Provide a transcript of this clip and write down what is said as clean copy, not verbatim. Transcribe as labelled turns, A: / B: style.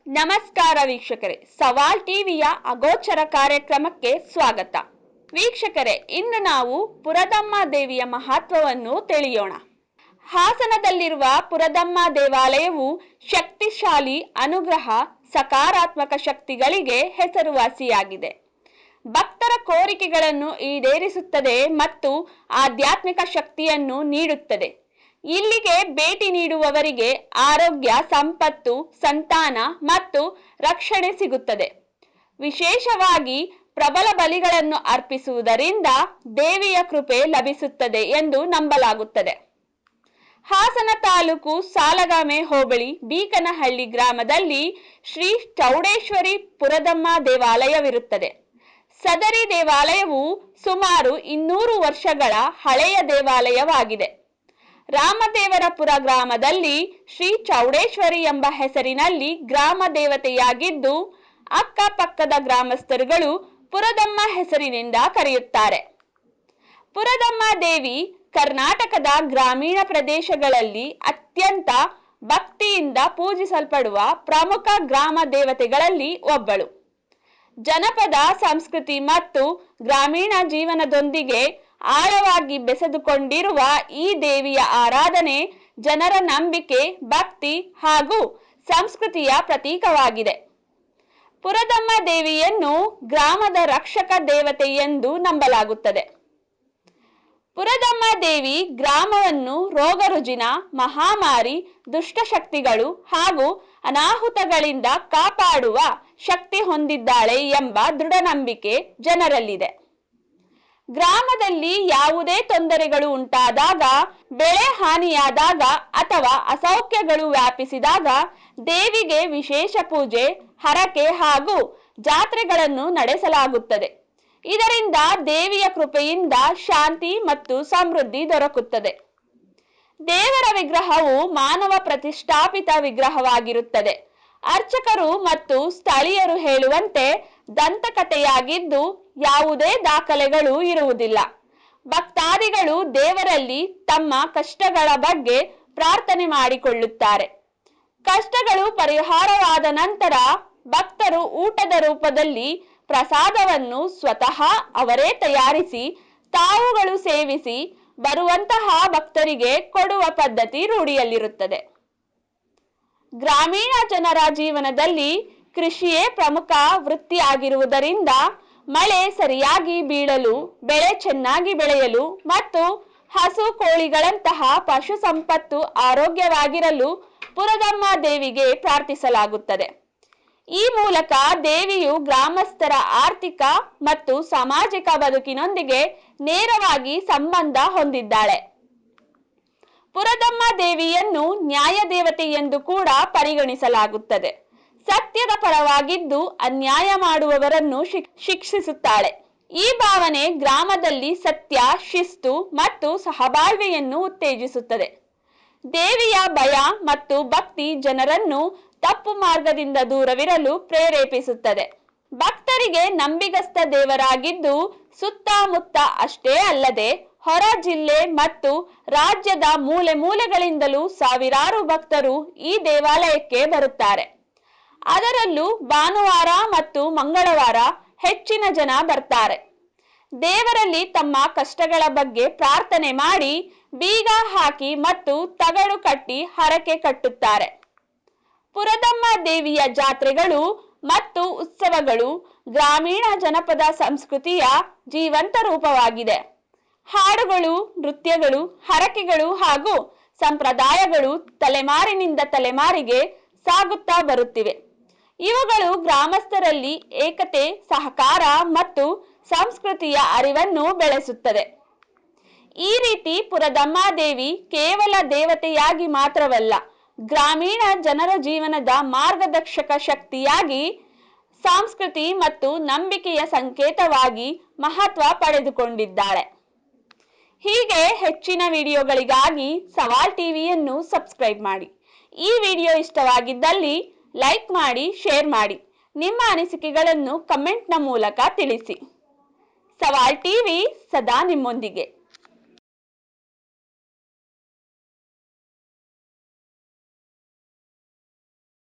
A: ನಮಸ್ಕಾರ ವೀಕ್ಷಕರೇ, ಸವಾಲ್ ಟಿವಿಯ ಅಗೋಚರ ಕಾರ್ಯಕ್ರಮಕ್ಕೆ ಸ್ವಾಗತ. ವೀಕ್ಷಕರೇ, ಇಂದು ನಾವು ಪುರದಮ್ಮ ದೇವಿಯ ಮಹತ್ವವನ್ನು ತಿಳಿಯೋಣ. ಹಾಸನದಲ್ಲಿರುವ ಪುರದಮ್ಮ ದೇವಾಲಯವು ಶಕ್ತಿಶಾಲಿ ಅನುಗ್ರಹ, ಸಕಾರಾತ್ಮಕ ಶಕ್ತಿಗಳಿಗೆ ಹೆಸರುವಾಸಿಯಾಗಿದೆ. ಭಕ್ತರ ಕೋರಿಕೆಗಳನ್ನು ಈಡೇರಿಸುತ್ತದೆ ಮತ್ತು ಆಧ್ಯಾತ್ಮಿಕ ಶಕ್ತಿಯನ್ನು ನೀಡುತ್ತದೆ. ಇಲ್ಲಿಗೆ ಭೇಟಿ ನೀಡುವವರಿಗೆ ಆರೋಗ್ಯ, ಸಂಪತ್ತು, ಸಂತಾನ ಮತ್ತು ರಕ್ಷಣೆ ಸಿಗುತ್ತದೆ. ವಿಶೇಷವಾಗಿ ಪ್ರಬಲ ಬಲಿಗಳನ್ನು ಅರ್ಪಿಸುವುದರಿಂದ ದೇವಿಯ ಕೃಪೆ ಲಭಿಸುತ್ತದೆ ಎಂದು ನಂಬಲಾಗುತ್ತದೆ. ಹಾಸನ ತಾಲೂಕು ಸಾಲಗಾಮೆ ಹೋಬಳಿ ಬೀಕನಹಳ್ಳಿ ಗ್ರಾಮದಲ್ಲಿ ಶ್ರೀ ಚೌಡೇಶ್ವರಿ ಪುರದಮ್ಮ ದೇವಾಲಯವಿರುತ್ತದೆ. ಸದರಿ ದೇವಾಲಯವು ಸುಮಾರು 200 ವರ್ಷಗಳ ಹಳೆಯ ದೇವಾಲಯವಾಗಿದೆ. ರಾಮದೇವರಪುರ ಗ್ರಾಮದಲ್ಲಿ ಶ್ರೀ ಚೌಡೇಶ್ವರಿ ಎಂಬ ಹೆಸರಿನಲ್ಲಿ ಗ್ರಾಮ ದೇವತೆಯಾಗಿದ್ದು, ಅಕ್ಕಪಕ್ಕದ ಗ್ರಾಮಸ್ಥರುಗಳು ಪುರದಮ್ಮ ಹೆಸರಿನಿಂದ ಕರೆಯುತ್ತಾರೆ. ಪುರದಮ್ಮ ದೇವಿ ಕರ್ನಾಟಕದ ಗ್ರಾಮೀಣ ಪ್ರದೇಶಗಳಲ್ಲಿ ಅತ್ಯಂತ ಭಕ್ತಿಯಿಂದ ಪೂಜಿಸಲ್ಪಡುವ ಪ್ರಮುಖ ಗ್ರಾಮ ದೇವತೆಗಳಲ್ಲಿ ಒಬ್ಬಳು. ಜನಪದ ಸಂಸ್ಕೃತಿ ಮತ್ತು ಗ್ರಾಮೀಣ ಜೀವನದೊಂದಿಗೆ ಆಳವಾಗಿ ಬೆಸೆದುಕೊಂಡಿರುವ ಈ ದೇವಿಯ ಆರಾಧನೆ ಜನರ ನಂಬಿಕೆ, ಭಕ್ತಿ ಹಾಗೂ ಸಂಸ್ಕೃತಿಯ ಪ್ರತೀಕವಾಗಿದೆ. ಪುರದಮ್ಮ ದೇವಿಯನ್ನು ಗ್ರಾಮದ ರಕ್ಷಕ ದೇವತೆ ಎಂದು ನಂಬಲಾಗುತ್ತದೆ. ಪುರದಮ್ಮ ದೇವಿ ಗ್ರಾಮವನ್ನು ರೋಗರುಜಿನ, ಮಹಾಮಾರಿ, ದುಷ್ಟಶಕ್ತಿಗಳು ಹಾಗೂ ಅನಾಹುತಗಳಿಂದ ಕಾಪಾಡುವ ಶಕ್ತಿ ಹೊಂದಿದ್ದಾಳೆ ಎಂಬ ದೃಢ ನಂಬಿಕೆ ಜನರಲ್ಲಿದೆ. ಗ್ರಾಮದಲ್ಲಿ ಯಾವುದೇ ತೊಂದರೆಗಳು ಉಂಟಾದಾಗ, ಬೆಳೆ ಹಾನಿಯಾದಾಗ ಅಥವಾ ಅಸೌಖ್ಯಗಳು ವ್ಯಾಪಿಸಿದಾಗ ದೇವಿಗೆ ವಿಶೇಷ ಪೂಜೆ, ಹರಕೆ ಹಾಗೂ ಜಾತ್ರೆಗಳನ್ನು ನಡೆಸಲಾಗುತ್ತದೆ. ಇದರಿಂದ ದೇವಿಯ ಕೃಪೆಯಿಂದ ಶಾಂತಿ ಮತ್ತು ಸಮೃದ್ಧಿ ದೊರಕುತ್ತದೆ. ದೇವರ ವಿಗ್ರಹವು ಮಾನವ ಪ್ರತಿಷ್ಠಾಪಿತ ವಿಗ್ರಹವಾಗಿರುತ್ತದೆ. ಅರ್ಚಕರು ಮತ್ತು ಸ್ಥಳೀಯರು ಹೇಳುವಂತೆ ದಂತಕಥೆಯಾಗಿದ್ದು ಯಾವುದೇ ದಾಖಲೆಗಳು ಇರುವುದಿಲ್ಲ. ಭಕ್ತಾದಿಗಳು ದೇವರಲ್ಲಿ ತಮ್ಮ ಕಷ್ಟಗಳ ಬಗ್ಗೆ ಪ್ರಾರ್ಥನೆ ಮಾಡಿಕೊಳ್ಳುತ್ತಾರೆ. ಕಷ್ಟಗಳು ಪರಿಹಾರವಾದ ನಂತರ ಭಕ್ತರು ಊಟದ ರೂಪದಲ್ಲಿ ಪ್ರಸಾದವನ್ನು ಸ್ವತಃ ಅವರೇ ತಯಾರಿಸಿ ತಾವುಗಳು ಸೇವಿಸಿ ಬರುವಂತಹ ಭಕ್ತರಿಗೆ ಕೊಡುವ ಪದ್ಧತಿ ರೂಢಿಯಲ್ಲಿರುತ್ತದೆ. ಗ್ರಾಮೀಣ ಜನರ ಜೀವನದಲ್ಲಿ ಕೃಷಿಯೇ ಪ್ರಮುಖ ವೃತ್ತಿಯಾಗಿರುವುದರಿಂದ ಮಳೆ ಸರಿಯಾಗಿ ಬೀಳಲು, ಬೆಳೆ ಚೆನ್ನಾಗಿ ಬೆಳೆಯಲು ಮತ್ತು ಹಸು ಕೋಳಿಗಳಂತಹ ಪಶು ಸಂಪತ್ತು ಆರೋಗ್ಯವಾಗಿರಲು ಪುರದಮ್ಮ ದೇವಿಗೆ ಪ್ರಾರ್ಥಿಸಲಾಗುತ್ತದೆ. ಈ ಮೂಲಕ ದೇವಿಯು ಗ್ರಾಮಸ್ಥರ ಆರ್ಥಿಕ ಮತ್ತು ಸಾಮಾಜಿಕ ಬದುಕಿನೊಂದಿಗೆ ನೇರವಾಗಿ ಸಂಬಂಧ ಹೊಂದಿದ್ದಾಳೆ. ಪುರದಮ್ಮ ದೇವಿಯನ್ನು ನ್ಯಾಯ ದೇವತೆ ಎಂದು ಕೂಡ ಪರಿಗಣಿಸಲಾಗುತ್ತದೆ. ಸತ್ಯದ ಪರವಾಗಿದ್ದು ಅನ್ಯಾಯ ಮಾಡುವವರನ್ನು ಶಿಕ್ಷಿಸುತ್ತಾಳೆ. ಈ ಭಾವನೆ ಗ್ರಾಮದಲ್ಲಿ ಸತ್ಯ, ಶಿಸ್ತು ಮತ್ತು ಸಹಬಾಳ್ವೆಯನ್ನು ಉತ್ತೇಜಿಸುತ್ತದೆ. ದೇವಿಯ ಭಯ ಮತ್ತು ಭಕ್ತಿ ಜನರನ್ನು ತಪ್ಪು ಮಾರ್ಗದಿಂದ ದೂರವಿರಲು ಪ್ರೇರೇಪಿಸುತ್ತದೆ. ಭಕ್ತರಿಗೆ ನಂಬಿಗಸ್ತ ದೇವರಾಗಿದ್ದು, ಸುತ್ತಮುತ್ತ ಅಷ್ಟೇ ಅಲ್ಲದೆ ಹೊರ ಜಿಲ್ಲೆ ಮತ್ತು ರಾಜ್ಯದ ಮೂಲೆ ಮೂಲೆಗಳಿಂದಲೂ ಸಾವಿರಾರು ಭಕ್ತರು ಈ ದೇವಾಲಯಕ್ಕೆ ಬರುತ್ತಾರೆ. ಅದರಲ್ಲೂ ಭಾನುವಾರ ಮತ್ತು ಮಂಗಳವಾರ ಹೆಚ್ಚಿನ ಜನ ಬರ್ತಾರೆ. ದೇವರಲ್ಲಿ ತಮ್ಮ ಕಷ್ಟಗಳ ಬಗ್ಗೆ ಪ್ರಾರ್ಥನೆ ಮಾಡಿ ಬೀಗ ಹಾಕಿ ಮತ್ತು ತಗಡು ಕಟ್ಟಿ ಹರಕೆ ಕಟ್ಟುತ್ತಾರೆ. ಪುರದಮ್ಮ ದೇವಿಯ ಜಾತ್ರೆಗಳು ಮತ್ತು ಉತ್ಸವಗಳು ಗ್ರಾಮೀಣ ಜನಪದ ಸಂಸ್ಕೃತಿಯ ಜೀವಂತ ರೂಪವಾಗಿದೆ. ಹಾಡುಗಳು, ನೃತ್ಯಗಳು, ಹರಕೆಗಳು ಹಾಗೂ ಸಂಪ್ರದಾಯಗಳು ತಲೆಮಾರಿನಿಂದ ತಲೆಮಾರಿಗೆ ಸಾಗುತ್ತಾ ಬರುತ್ತಿವೆ. ಇವುಗಳು ಗ್ರಾಮಸ್ಥರಲ್ಲಿ ಏಕತೆ, ಸಹಕಾರ ಮತ್ತು ಸಂಸ್ಕೃತಿಯ ಅರಿವನ್ನು ಬೆಳೆಸುತ್ತದೆ. ಈ ರೀತಿ ಪುರದಮ್ಮ ದೇವಿ ಕೇವಲ ದೇವತೆಯಾಗಿ ಮಾತ್ರವಲ್ಲ, ಗ್ರಾಮೀಣ ಜನರ ಜೀವನದ ಮಾರ್ಗದರ್ಶಕ ಶಕ್ತಿಯಾಗಿ, ಸಂಸ್ಕೃತಿ ಮತ್ತು ನಂಬಿಕೆಯ ಸಂಕೇತವಾಗಿ ಮಹತ್ವ ಪಡೆದುಕೊಂಡಿದ್ದಾಳೆ. ಹೀಗೆ ಹೆಚ್ಚಿನ ವಿಡಿಯೋಗಳಿಗಾಗಿ ಸವಾಲ್ ಟಿವಿಯನ್ನು ಸಬ್ಸ್ಕ್ರೈಬ್ ಮಾಡಿ. ಈ ವಿಡಿಯೋ ಇಷ್ಟವಾಗಿದ್ದಲ್ಲಿ ಲೈಕ್ ಮಾಡಿ, ಶೇರ್ ಮಾಡಿ. ನಿಮ್ಮ ಅನಿಸಿಕೆಗಳನ್ನು ಕಮೆಂಟ್ನ ಮೂಲಕ ತಿಳಿಸಿ. ಸವಾಲ್ ಟಿವಿ ಸದಾ ನಿಮ್ಮೊಂದಿಗೆ.